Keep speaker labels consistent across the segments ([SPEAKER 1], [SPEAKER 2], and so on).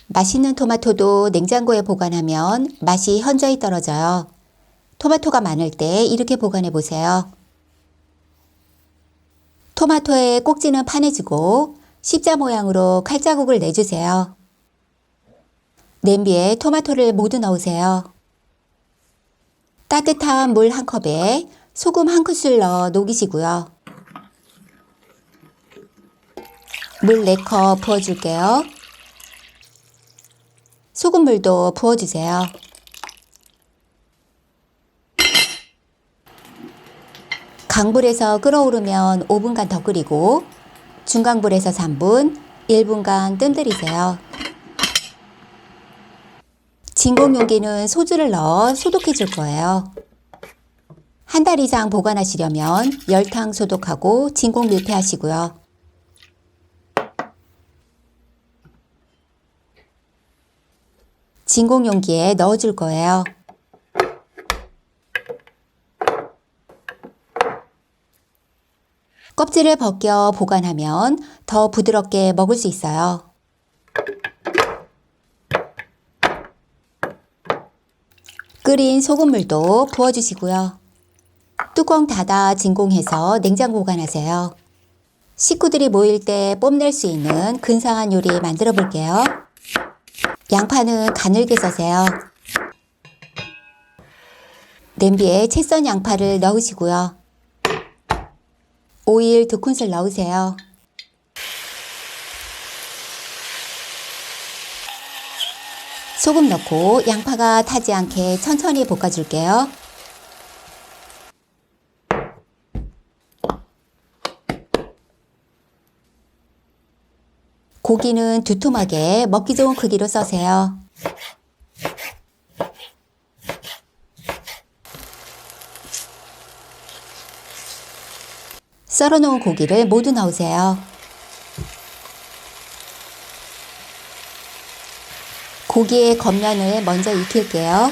[SPEAKER 1] 맛있는 토마토도 냉장고에 보관하면 맛이 현저히 떨어져요. 토마토가 많을 때 이렇게 보관해 보세요. 토마토의 꼭지는 파내지고 십자 모양으로 칼자국을 내주세요. 냄비에 토마토를 모두 넣으세요. 따뜻한 물 한 컵에 소금 한 큰술 넣어 녹이시고요. 물 4컵 부어줄게요. 소금물도 부어주세요. 강불에서 끓어오르면 5분간 더 끓이고 중강불에서 3분, 1분간 뜸들이세요. 진공 용기는 소주를 넣어 소독해 줄 거예요. 한 달 이상 보관하시려면 열탕 소독하고 진공 밀폐하시고요. 진공 용기에 넣어줄 거예요. 껍질을 벗겨 보관하면 더 부드럽게 먹을 수 있어요. 끓인 소금물도 부어주시고요. 뚜껑 닫아 진공해서 냉장 보관하세요. 식구들이 모일 때 뽐낼 수 있는 근사한 요리 만들어 볼게요. 양파는 가늘게 써세요. 냄비에 채 썬 양파를 넣으시고요. 오일 2큰술 넣으세요. 소금 넣고 양파가 타지 않게 천천히 볶아줄게요. 고기는 두툼하게 먹기 좋은 크기로 써세요. 썰어놓은 고기를 모두 넣으세요. 고기의 겉면을 먼저 익힐게요.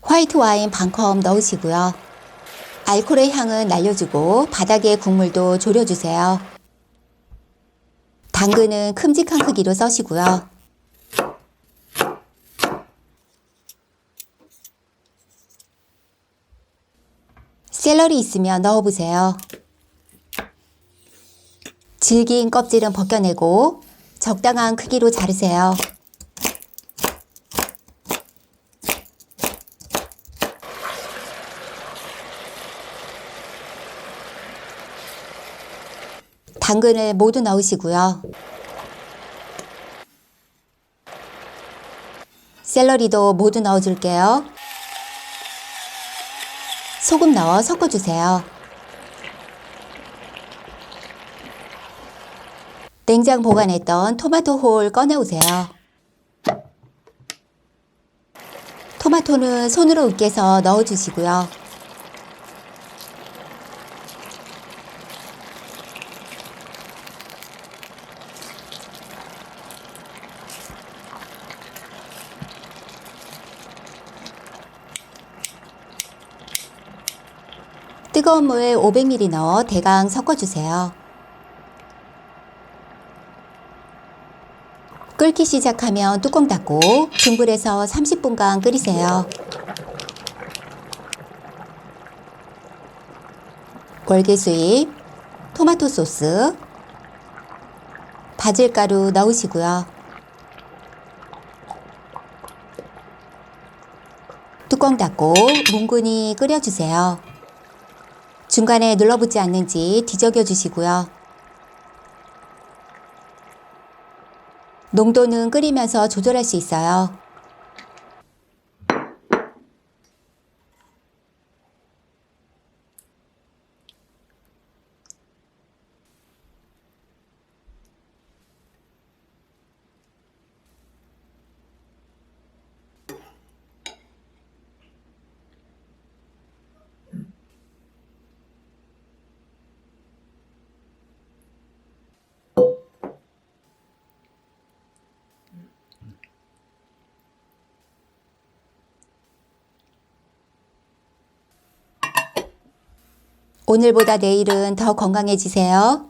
[SPEAKER 1] 화이트 와인 반컵 넣으시고요. 알코올의 향은 날려주고 바닥에 국물도 졸여주세요. 당근은 큼직한 크기로 써시고요. 샐러리 있으면 넣어보세요. 질긴 껍질은 벗겨내고 적당한 크기로 자르세요. 당근을 모두 넣으시고요. 샐러리도 모두 넣어줄게요. 소금 넣어 섞어주세요. 냉장 보관했던 토마토 홀 꺼내오세요. 토마토는 손으로 으깨서 넣어주시고요. 뜨거운 물 500ml 넣어 대강 섞어주세요. 끓기 시작하면 뚜껑 닫고 중불에서 30분간 끓이세요. 월계수잎, 토마토 소스, 바질가루 넣으시고요. 뚜껑 닫고 뭉근히 끓여주세요. 중간에 눌러붙지 않는지 뒤적여 주시고요. 농도는 끓이면서 조절할 수 있어요. 오늘보다 내일은 더 건강해지세요.